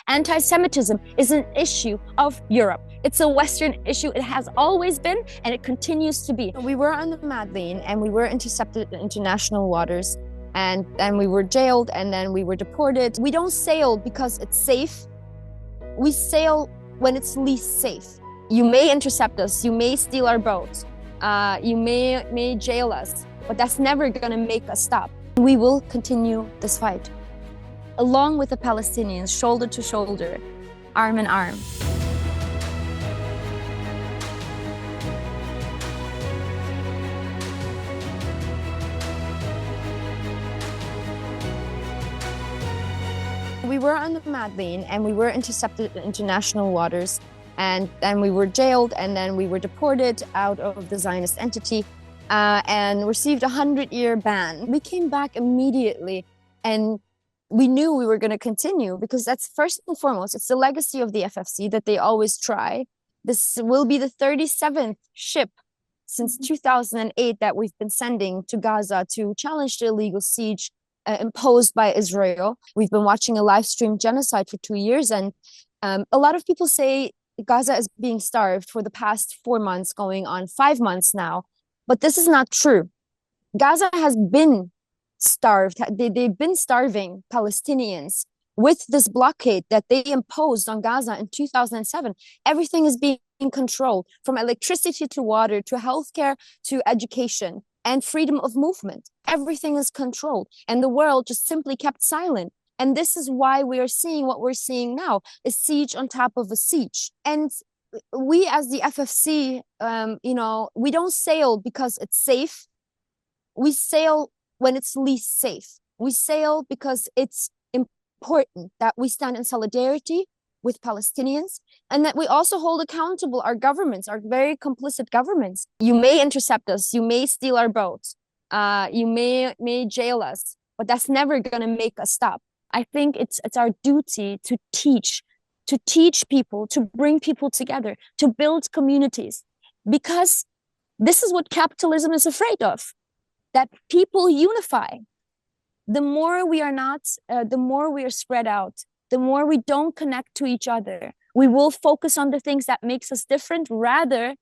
Anti-Semitism is an issue of Europe. It's a Western issue. It has always been, and it continues to be. We were on the Mad Lane, and we were intercepted in international waters, and then we were jailed, and then we were deported. We don't sail because it's safe. We sail when it's least safe. You may intercept us, you may steal our boats, you may jail us, but that's never gonna make us stop. We will continue this fight, along with the Palestinians, shoulder to shoulder, arm in arm. We were on the Mad Lane, and we were intercepted in international waters, and then we were jailed, and then we were deported out of the Zionist entity and received a 100-year ban. We came back immediately, and we knew we were going to continue, because that's first and foremost, it's the legacy of the FFC that they always try. This will be the 37th ship since 2008 that we've been sending to Gaza to challenge the illegal siege imposed by Israel. We've been watching a live stream genocide for 2 years, and a lot of people say Gaza is being starved for the past 4 months, going on 5 months now. But this is not true. Gaza has been starved. They've been starving Palestinians with this blockade that they imposed on Gaza in 2007. Everything is being controlled, from electricity to water to healthcare to education and freedom of movement. Everything is controlled, and the world just simply kept silent. And this is why we are seeing what we're seeing now, a siege on top of a siege. And we as the FFC, we don't sail because it's safe. We sail when it's least safe. We sail because it's important that we stand in solidarity with Palestinians, and that we also hold accountable our governments, our very complicit governments. You may intercept us, you may steal our boats, you may jail us, but that's never going to make us stop. I think it's our duty to teach people, to bring people together, to build communities, because this is what capitalism is afraid of, that people unify. The more we are not, the more we are spread out, the more we don't connect to each other. We will focus on the things that makes us different rather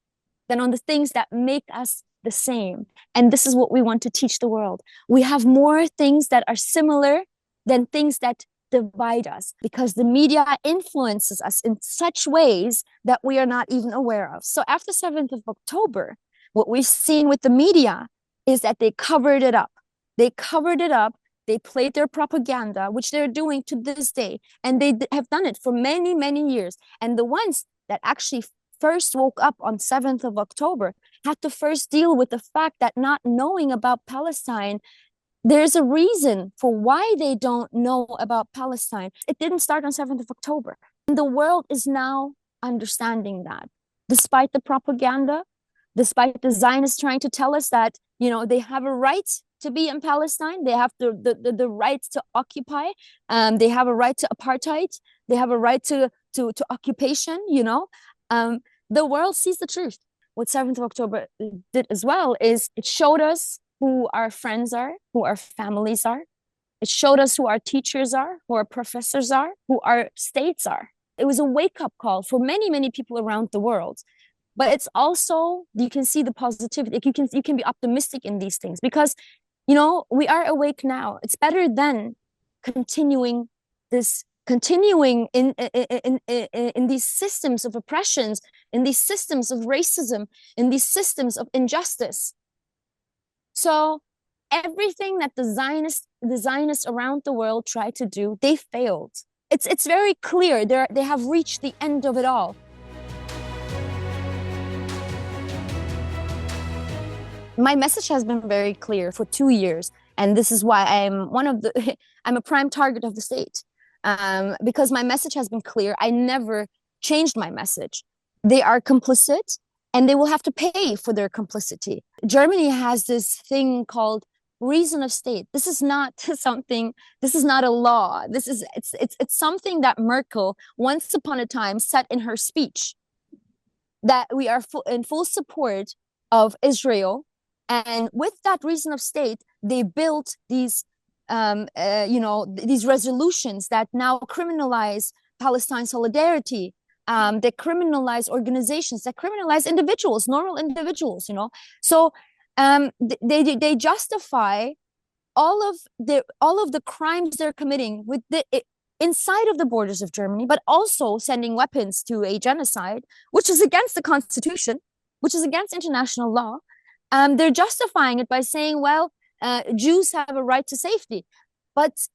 than on the things that make us the same. And this is what we want to teach the world. We have more things that are similar than things that divide us, because the media influences us in such ways that we are not even aware of. So after 7th of October, what we've seen with the media is that they covered it up. They covered it up. They played their propaganda, which they're doing to this day. And they have done it for many, many years. And the ones that actually first woke up on 7th of October had to first deal with the fact that, not knowing about Palestine, there's a reason for why they don't know about Palestine. It didn't start on 7th of October. And the world is now understanding that. Despite the propaganda, despite the Zionists trying to tell us that, they have a right to be in Palestine, they have the right to occupy, they have a right to apartheid, they have a right to occupation, the world sees the truth. What 7th of October did as well is it showed us who our friends are, who our families are. It showed us who our teachers are, who our professors are, who our states are. It was a wake-up call for many, many people around the world. But it's also, you can see the positivity. You can be optimistic in these things, because, we are awake now. It's better than continuing in these systems of oppressions, in these systems of racism, in these systems of injustice. So everything that the Zionists around the world try to do, they failed. It's very clear. They have reached the end of it all. My message has been very clear for 2 years, and this is why I'm a prime target of the state, because my message has been clear. I never changed my message. They are complicit, and they will have to pay for their complicity. Germany has this thing called reason of state. This is not something. This is not a law. It's something that Merkel once upon a time said in her speech, that we are in full support of Israel. And with that reason of state, they built these, these resolutions that now criminalize Palestine solidarity, that criminalize organizations, that criminalize individuals, normal individuals, you know. So they justify all of the crimes they're committing inside of the borders of Germany, but also sending weapons to a genocide, which is against the Constitution, which is against international law. They're justifying it by saying, well, Jews have a right to safety. But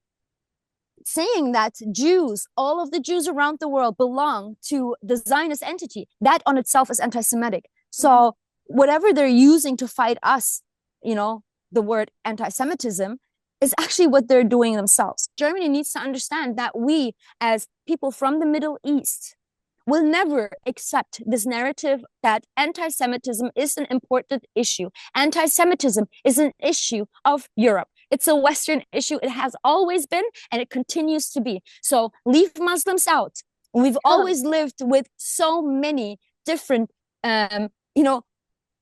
saying that Jews, all of the Jews around the world, belong to the Zionist entity, that on itself is anti-Semitic. So whatever they're using to fight us, you know, the word anti-Semitism, is actually what they're doing themselves. Germany needs to understand that we, as people from the Middle East, will never accept this narrative that anti-Semitism is an imported issue. Anti-Semitism is an issue of Europe. It's a Western issue. It has always been, and it continues to be. So leave Muslims out. We've always lived with so many different, you know,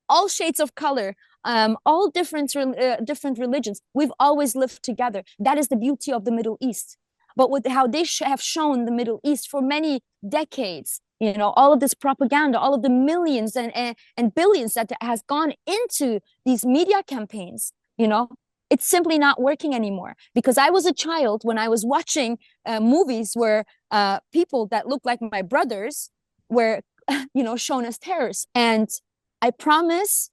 all shades of color, all different religions. We've always lived together. That is the beauty of the Middle East. But with how they have shown the Middle East for many decades, you know, all of this propaganda, all of the millions and billions that has gone into these media campaigns, you know, it's simply not working anymore. Because I was a child when I was watching movies where people that look like my brothers were, you know, shown as terrorists. And I promise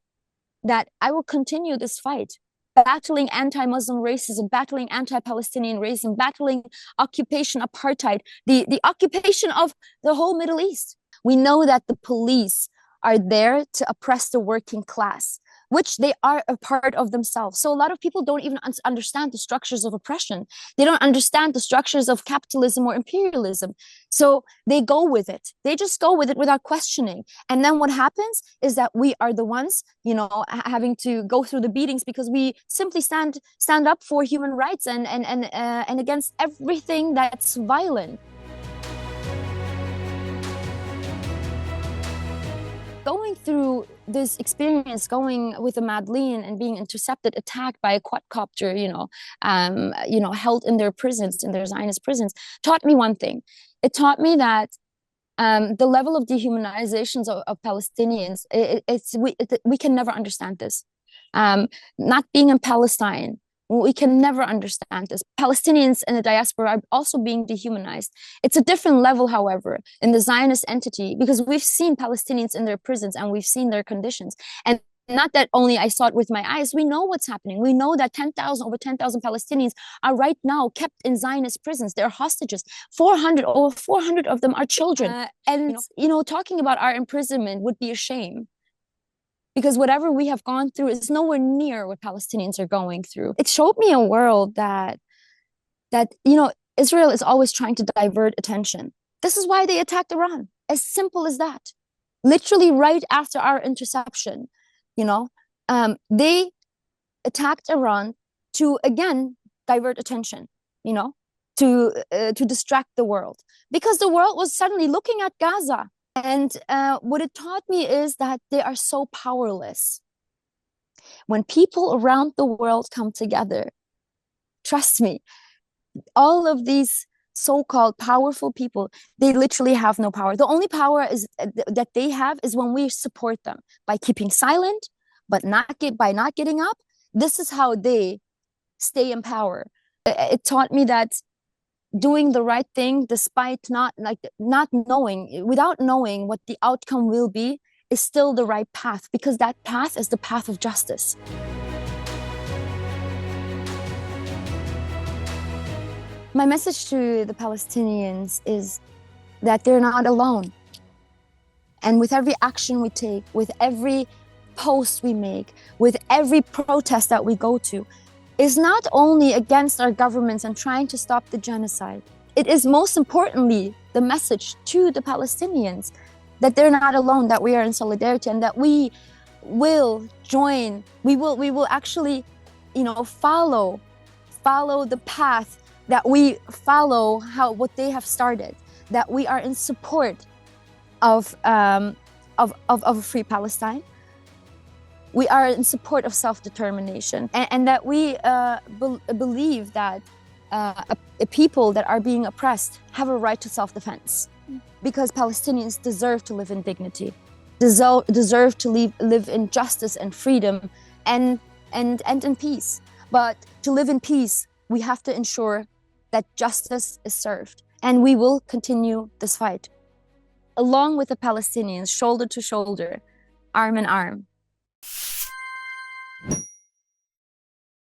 that I will continue this fight, battling anti-Muslim racism, battling anti-Palestinian racism, battling occupation, apartheid, the occupation of the whole Middle East. We know that the police are there to oppress the working class, which they are a part of themselves. So a lot of people don't even understand the structures of oppression. They don't understand the structures of capitalism or imperialism. So they go with it. They just go with it without questioning. And then what happens is that we are the ones, you know, having to go through the beatings because we simply stand up for human rights and against everything that's violent. Going through this experience, going with a Madeleine and being intercepted, attacked by a quadcopter, you know, held in their prisons, in their Zionist prisons, taught me one thing. It taught me that the level of dehumanizations of Palestinians, we can never understand this. Not being in Palestine, we can never understand this. Palestinians in the diaspora are also being dehumanized. It's a different level, however, in the Zionist entity, because we've seen Palestinians in their prisons and we've seen their conditions. And not that only I saw it with my eyes, we know what's happening. We know that over 10,000 Palestinians are right now kept in Zionist prisons. They're hostages. Over 400 of them are children. You know, talking about our imprisonment would be a shame, because whatever we have gone through is nowhere near what Palestinians are going through. It showed me a world that you know, Israel is always trying to divert attention. This is why they attacked Iran. As simple as that. Literally right after our interception, you know, they attacked Iran to, again, divert attention, you know, to distract the world. Because the world was suddenly looking at Gaza. And what it taught me is that they are so powerless. When people around the world come together, trust me, all of these so-called powerful people, they literally have no power. The only power is that they have is when we support them by keeping silent, but by not getting up. This is how they stay in power. It taught me that doing the right thing despite not knowing, without knowing what the outcome will be, is still the right path, because that path is the path of justice. My message to the Palestinians is that they're not alone. And with every action we take, with every post we make, with every protest that we go to, is not only against our governments and trying to stop the genocide. It is most importantly the message to the Palestinians that they're not alone, that we are in solidarity, and that we will join. We will actually, you know, follow the path that we follow, what they have started. That we are in support of a free Palestine. We are in support of self-determination, and that we believe that a the people that are being oppressed have a right to self-defense, because Palestinians deserve to live in dignity, deserve to live in justice and freedom and in peace. But to live in peace, we have to ensure that justice is served. And we will continue this fight, along with the Palestinians, shoulder to shoulder, arm in arm.